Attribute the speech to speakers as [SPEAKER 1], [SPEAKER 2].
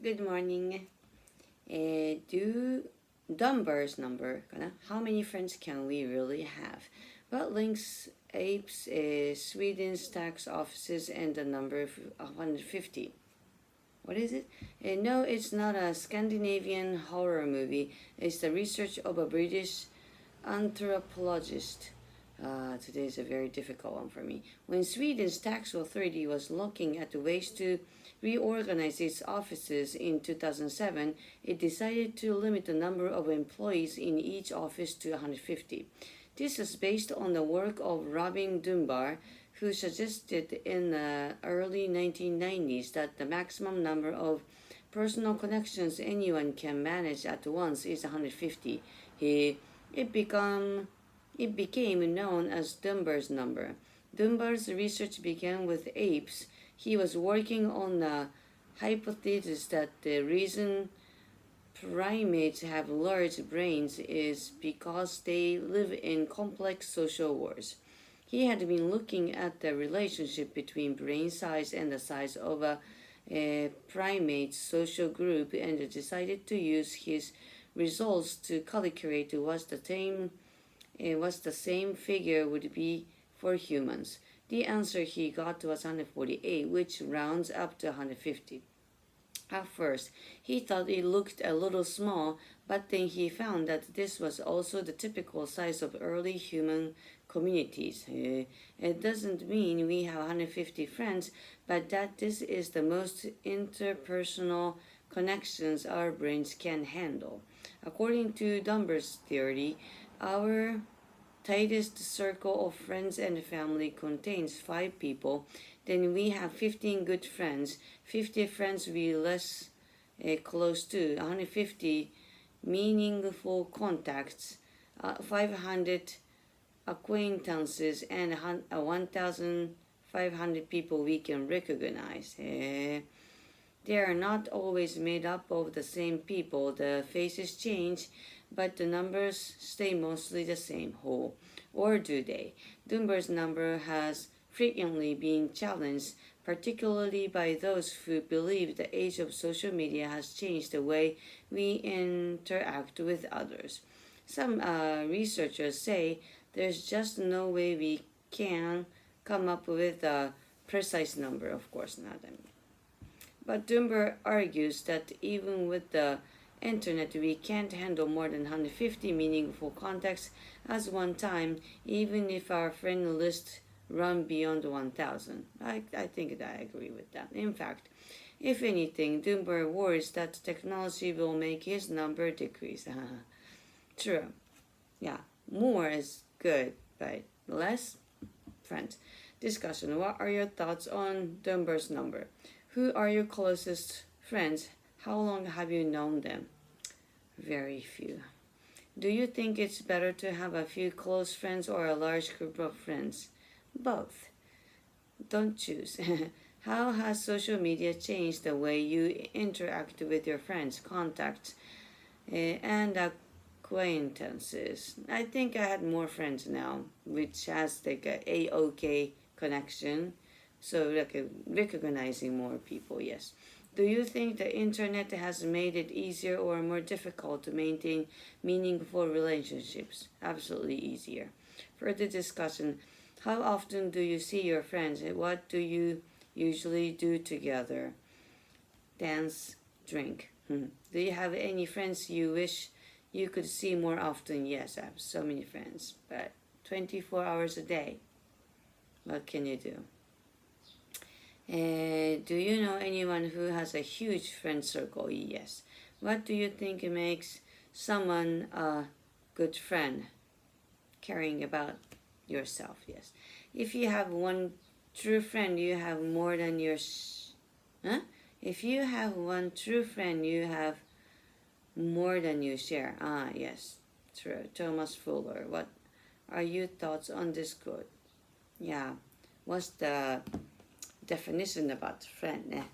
[SPEAKER 1] Good morning. Do Dunbar's number, how many friends can we really have? What links apes Sweden's tax offices and the number 150? What is it? No, it's not a Scandinavian horror movie. It's the research of a British anthropologist. Today is a very difficult one for me. When Sweden's tax authority was looking at ways to reorganize its offices in 2007, it decided to limit the number of employees in each office to 150. This was based on the work of Robin Dunbar, who suggested in the early 1990s that the maximum number of personal connections anyone can manage at once is 150. It became known as Dunbar's number. Dunbar's research began with apes. He was working on the hypothesis that the reason primates have large brains is because they live in complex social wars. He had been looking at the relationship between brain size and the size of a primate's social group and decided to use his results to calculate what the same figure would be for humans. The answer he got was 148, which rounds up to 150. At first, he thought it looked a little small, but then he found that this was also the typical size of early human communities. It doesn't mean we have 150 friends, but that this is the most interpersonal connections our brains can handle. According to Dunbar's theory, our tightest circle of friends and family contains 5 people. Then we have 15 good friends, 50 friends we less close to, 150 meaningful contacts, 500 acquaintances, and 1,500 people we can recognize. They are not always made up of the same people. The faces change, but the numbers stay mostly the same whole. Or do they? Dunbar's number has frequently been challenged, particularly by those who believe the age of social media has changed the way we interact with others. Some researchers say there's just no way we can come up with a precise number, of course not. But Dunbar argues that even with the internet, we can't handle more than 150 meaningful contacts at one time, even if our friend list run beyond 1,000. I think that I agree with that. In fact, if anything, Dunbar worries that technology will make his number decrease. True. Yeah, more is good, but less friends. Discussion. What are your thoughts on Dunbar's number? Who are your closest friends? How long have you known them? Very few. Do you think it's better to have a few close friends or a large group of friends? Both. Don't choose. How has social media changed the way you interact with your friends, contacts, and acquaintances? I think I had more friends now, which has like a connection. So recognizing more people, yes. Do you think the internet has made it easier or more difficult to maintain meaningful relationships? Absolutely easier. Further discussion. How often do you see your friends? What do you usually do together? Dance, drink. Do you have any friends you wish you could see more often? Yes, I have so many friends, but 24 hours a day. What can you do? Do you know anyone who has a huge friend circle? Yes. What do you think makes someone a good friend? Caring about yourself, yes. If you have one true friend, you have more than your... If you have one true friend, you have more than you share. Yes. True. Thomas Fuller. What are your thoughts on this quote? Yeah. What's the definition about friend?